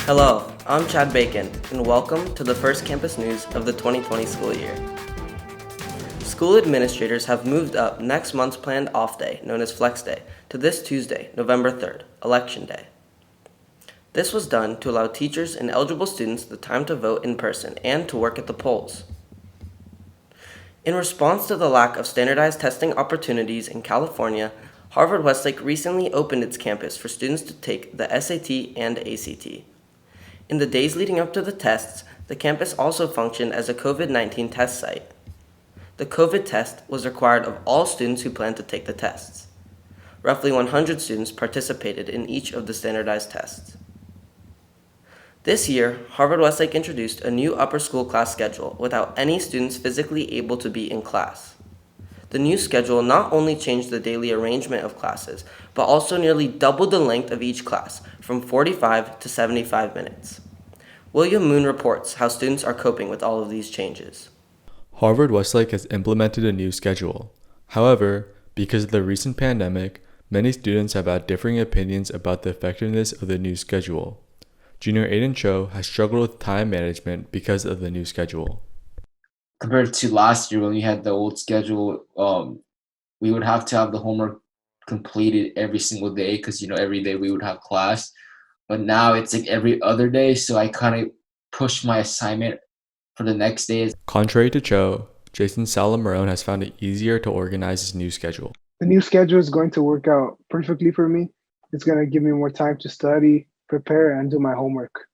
Hello, I'm Chad Bacon, and welcome to the first campus news of the 2020 school year. School administrators have moved up next month's planned off day, known as Flex Day, to this Tuesday, November 3rd, Election Day. This was done to allow teachers and eligible students the time to vote in person and to work at the polls. In response to the lack of standardized testing opportunities in California, Harvard-Westlake recently opened its campus for students to take the SAT and ACT. In the days leading up to the tests, the campus also functioned as a COVID-19 test site. The COVID test was required of all students who planned to take the tests. Roughly 100 students participated in each of the standardized tests. This year, Harvard-Westlake introduced a new upper school class schedule without any students physically able to be in class. The new schedule not only changed the daily arrangement of classes, but also nearly doubled the length of each class, from 45 to 75 minutes. William Moon reports how students are coping with all of these changes. Harvard-Westlake has implemented a new schedule. However, because of the recent pandemic, many students have had differing opinions about the effectiveness of the new schedule. Junior Aiden Cho has struggled with time management because of the new schedule. Compared to last year when we had the old schedule, we would have to have the homework completed every single day because every day we would have class. But now it's like every other day, so I kind of push my assignment for the next day. Contrary to Cho, Jason Salamarone has found it easier to organize his new schedule. The new schedule is going to work out perfectly for me. It's going to give me more time to study, prepare, and do my homework.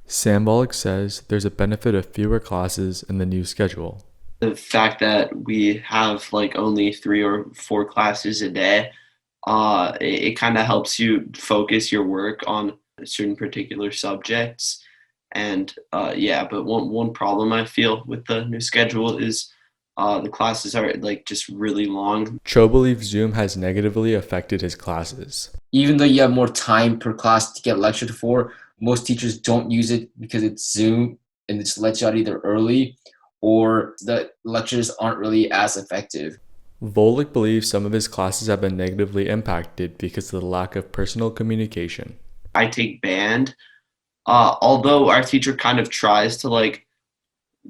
Sambolic says there's a benefit of fewer classes in the new schedule. The fact that we have only 3 or 4 classes a day, it kind of helps you focus your work on certain particular subjects. And but one problem I feel with the new schedule is the classes are just really long. Cho believes Zoom has negatively affected his classes. Even though you have more time per class to get lectured for, most teachers don't use it because it's Zoom and it just lets you out either early or the lectures aren't really as effective. Volek believes some of his classes have been negatively impacted because of the lack of personal communication. I take band. Although our teacher kind of tries to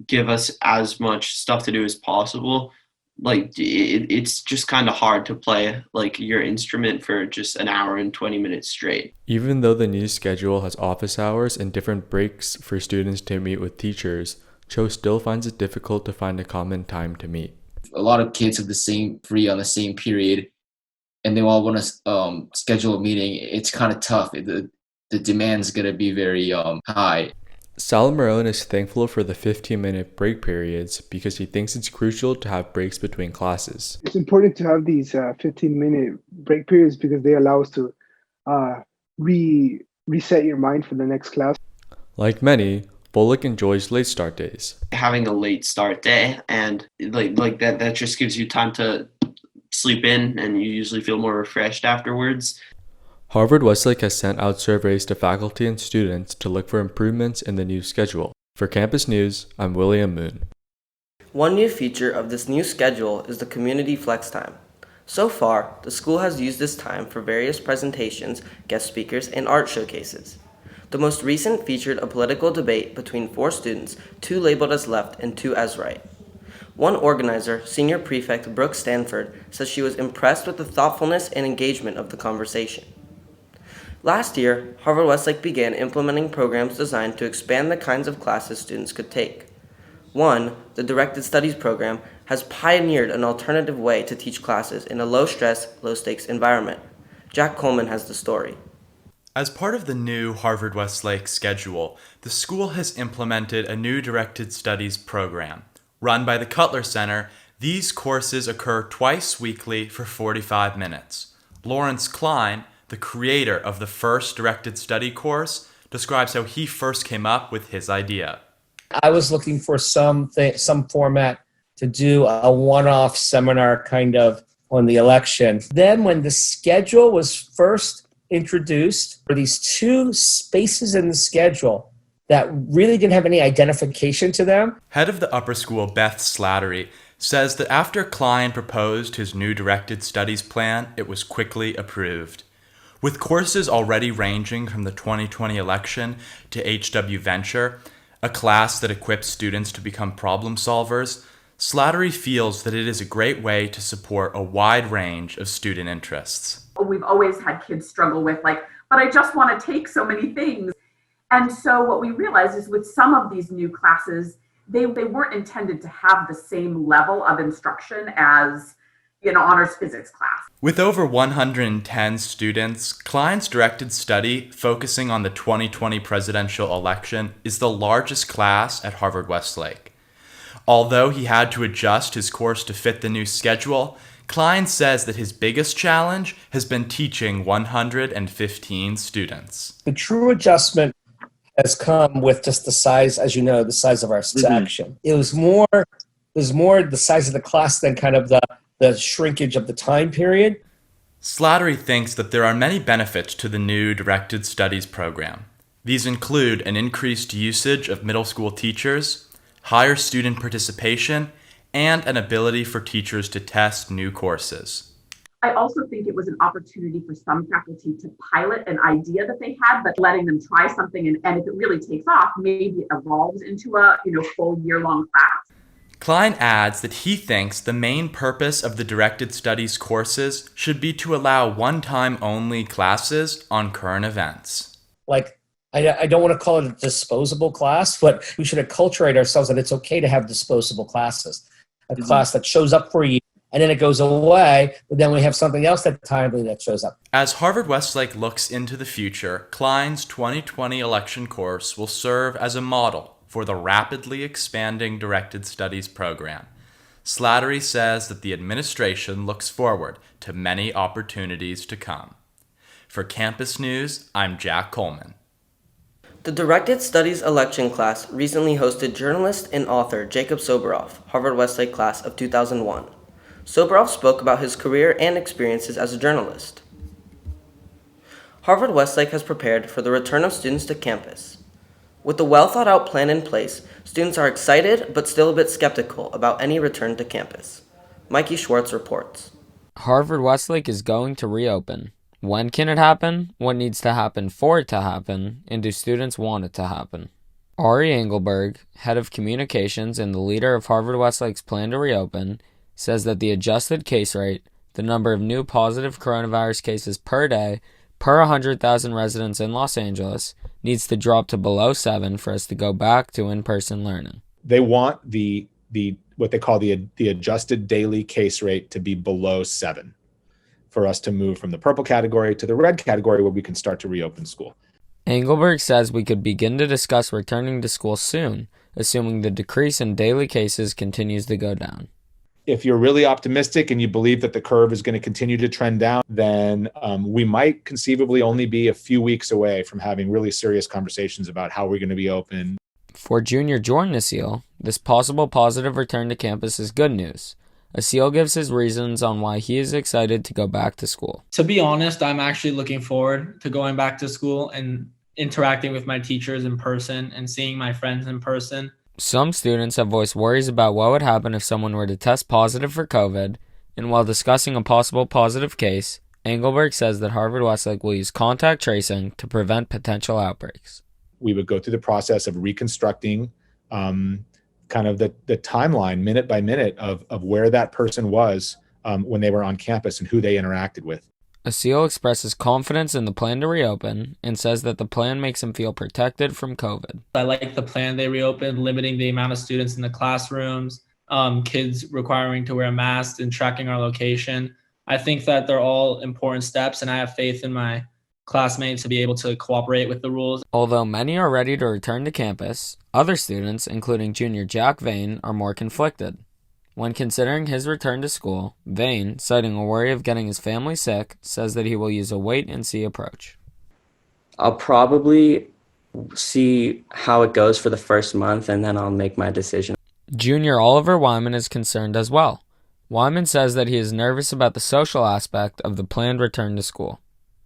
give us as much stuff to do as possible, it's just kind of hard to play your instrument for just an hour and 20 minutes straight. Even though the new schedule has office hours and different breaks for students to meet with teachers, Cho still finds it difficult to find a common time to meet. A lot of kids have the same free on the same period, and they all want to schedule a meeting. It's kind of tough. The demand's going to be very high. Salamarone is thankful for the 15-minute break periods because he thinks it's crucial to have breaks between classes. It's important to have these 15-minute break periods because they allow us to reset your mind for the next class. Like many, Volek enjoys late start days. Having a late start day and that just gives you time to sleep in, and you usually feel more refreshed afterwards. Harvard-Westlake has sent out surveys to faculty and students to look for improvements in the new schedule. For Campus News, I'm William Moon. One new feature of this new schedule is the community flex time. So far, the school has used this time for various presentations, guest speakers, and art showcases. The most recent featured a political debate between 4 students, 2 labeled as left and 2 as right. One organizer, Senior Prefect Brooke Stanford, says she was impressed with the thoughtfulness and engagement of the conversation. Last year, Harvard-Westlake began implementing programs designed to expand the kinds of classes students could take. One, the Directed Studies program, has pioneered an alternative way to teach classes in a low-stress, low-stakes environment. Jack Coleman has the story. As part of the new Harvard-Westlake schedule, the school has implemented a new Directed Studies program. Run by the Cutler Center, these courses occur twice weekly for 45 minutes. Lawrence Klein, the creator of the first Directed Study course, describes how he first came up with his idea. I was looking for some format to do a one-off seminar kind of on the election. Then when the schedule was first introduced, there were these 2 spaces in the schedule that really didn't have any identification to them. Head of the upper school, Beth Slattery, says that after Klein proposed his new Directed Studies plan, it was quickly approved. With courses already ranging from the 2020 election to HW Venture, a class that equips students to become problem solvers, Slattery feels that it is a great way to support a wide range of student interests. We've always had kids struggle with but I just want to take so many things. And so what we realized is with some of these new classes, they weren't intended to have the same level of instruction as honors physics class. With over 110 students, Klein's directed study focusing on the 2020 presidential election is the largest class at Harvard-Westlake. Although he had to adjust his course to fit the new schedule, Klein says that his biggest challenge has been teaching 115 students. The true adjustment has come with just the size, as you know, the size of our section. It was more the size of the class than kind of the shrinkage of the time period. Slattery thinks that there are many benefits to the new directed studies program. These include an increased usage of middle school teachers, higher student participation, and an ability for teachers to test new courses. I also think it was an opportunity for some faculty to pilot an idea that they had, but letting them try something, and if it really takes off, maybe it evolves into a full year-long class. Klein adds that he thinks the main purpose of the directed studies courses should be to allow one-time only classes on current events. I don't want to call it a disposable class, but we should acculturate ourselves that it's okay to have disposable classes. A class that shows up for a year and then it goes away, but then we have something else timely that shows up. As Harvard-Westlake looks into the future, Klein's 2020 election course will serve as a model for the rapidly expanding directed studies program. Slattery says that the administration looks forward to many opportunities to come. For Campus News, I'm Jack Coleman. The Directed Studies election class recently hosted journalist and author Jacob Soboroff, Harvard-Westlake class of 2001. Soboroff spoke about his career and experiences as a journalist. Harvard-Westlake has prepared for the return of students to campus. With a well-thought-out plan in place, students are excited but still a bit skeptical about any return to campus. Mikey Schwartz reports. Harvard-Westlake is going to reopen. When can it happen? What needs to happen for it to happen? And do students want it to happen? Ari Engelberg, head of communications and the leader of Harvard-Westlake's plan to reopen, says that the adjusted case rate, the number of new positive coronavirus cases per day per 100,000 residents in Los Angeles, needs to drop to below 7 for us to go back to in-person learning. They want the what they call the adjusted daily case rate to be below 7 for us to move from the purple category to the red category where we can start to reopen school. Engelberg says we could begin to discuss returning to school soon, assuming the decrease in daily cases continues to go down. If you're really optimistic and you believe that the curve is going to continue to trend down, then we might conceivably only be a few weeks away from having really serious conversations about how we're going to be open. For junior Jordan Asil, this possible positive return to campus is good news. Asil gives his reasons on why he is excited to go back to school. To be honest, I'm actually looking forward to going back to school and interacting with my teachers in person and seeing my friends in person. Some students have voiced worries about what would happen if someone were to test positive for COVID, and while discussing a possible positive case, Engelberg says that Harvard-Westlake will use contact tracing to prevent potential outbreaks. We would go through the process of reconstructing kind of the timeline minute by minute of where that person was when they were on campus and who they interacted with. Asil expresses confidence in the plan to reopen and says that the plan makes him feel protected from COVID. I like the plan they reopened, limiting the amount of students in the classrooms, kids requiring to wear masks and tracking our location. I think that they're all important steps, and I have faith in my classmates to be able to cooperate with the rules. Although many are ready to return to campus, other students, including junior Jack Vane, are more conflicted. When considering his return to school, Vane, citing a worry of getting his family sick, says that he will use a wait-and-see approach. I'll probably see how it goes for the first month, and then I'll make my decision. Junior Oliver Wyman is concerned as well. Wyman says that he is nervous about the social aspect of the planned return to school.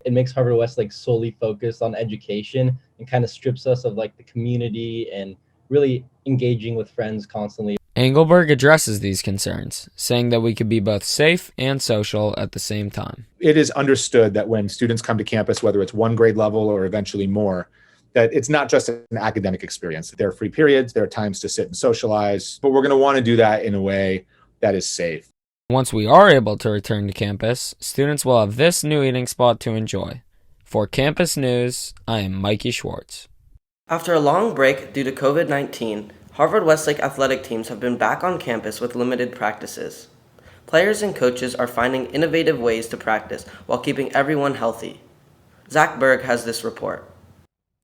It makes Harvard-Westlake solely focused on education and kind of strips us of the community and really engaging with friends constantly. Engelberg addresses these concerns, saying that we could be both safe and social at the same time. It is understood that when students come to campus, whether it's one grade level or eventually more, that it's not just an academic experience. There are free periods, there are times to sit and socialize, but we're going to want to do that in a way that is safe. Once we are able to return to campus, students will have this new eating spot to enjoy. For Campus News, I am Mikey Schwartz. After a long break due to COVID-19, Harvard-Westlake athletic teams have been back on campus with limited practices. Players and coaches are finding innovative ways to practice while keeping everyone healthy. Zach Berg has this report.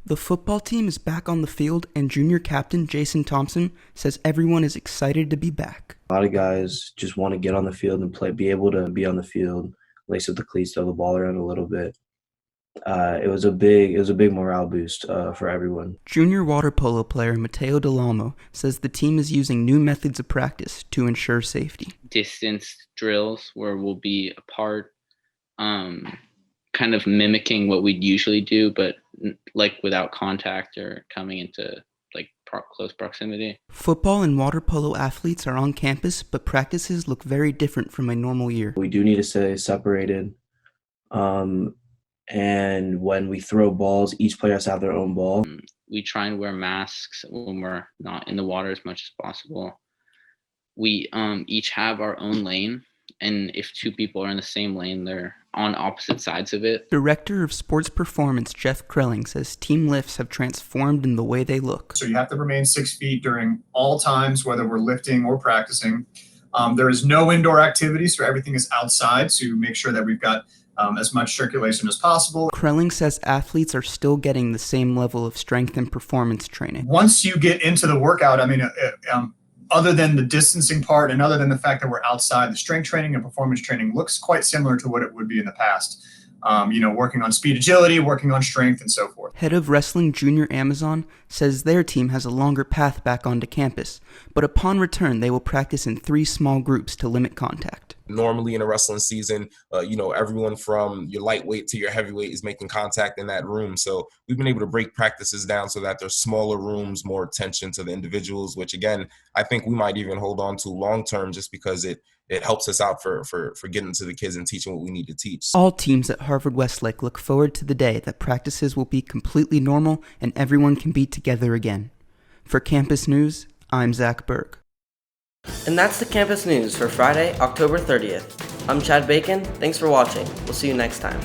The football team is back on the field, and junior captain Jason Thompson says everyone is excited to be back. A lot of guys just want to get on the field and play, be able to be on the field, lace up the cleats, throw the ball around a little bit. It was a big morale boost for everyone. Junior water polo player Mateo Delalmo says the team is using new methods of practice to ensure safety. Distance drills where we'll be apart, kind of mimicking what we'd usually do, but like without contact or coming into like close proximity. Football and water polo athletes are on campus, but practices look very different from a normal year. We do need to stay separated. And when we throw balls, each player has to have their own ball. We try and wear masks when we're not in the water as much as possible. We each have our own lane, and if two people are in the same lane, they're on opposite sides of it. Director of Sports Performance Jeff Krelling says team lifts have transformed in the way they look. So you have to remain 6 feet during all times, whether we're lifting or practicing. There is no indoor activity, so everything is outside to make sure that we've got as much circulation as possible. Krelling says athletes are still getting the same level of strength and performance training. Once you get into the workout, other than the distancing part and other than the fact that we're outside, the strength training and performance training looks quite similar to what it would be in the past. Working on speed, agility, working on strength, and so forth. Head of Wrestling Junior Amazon says their team has a longer path back onto campus, but upon return they will practice in 3 small groups to limit contact. Normally in a wrestling season, everyone from your lightweight to your heavyweight is making contact in that room. So we've been able to break practices down so that there's smaller rooms, more attention to the individuals, which again, I think we might even hold on to long term just because it helps us out for getting to the kids and teaching what we need to teach. All teams at Harvard-Westlake look forward to the day that practices will be completely normal and everyone can be together again. For Campus News, I'm Zach Berg. And that's the Campus News for Friday, October 30th. I'm Chad Bacon. Thanks for watching. We'll see you next time.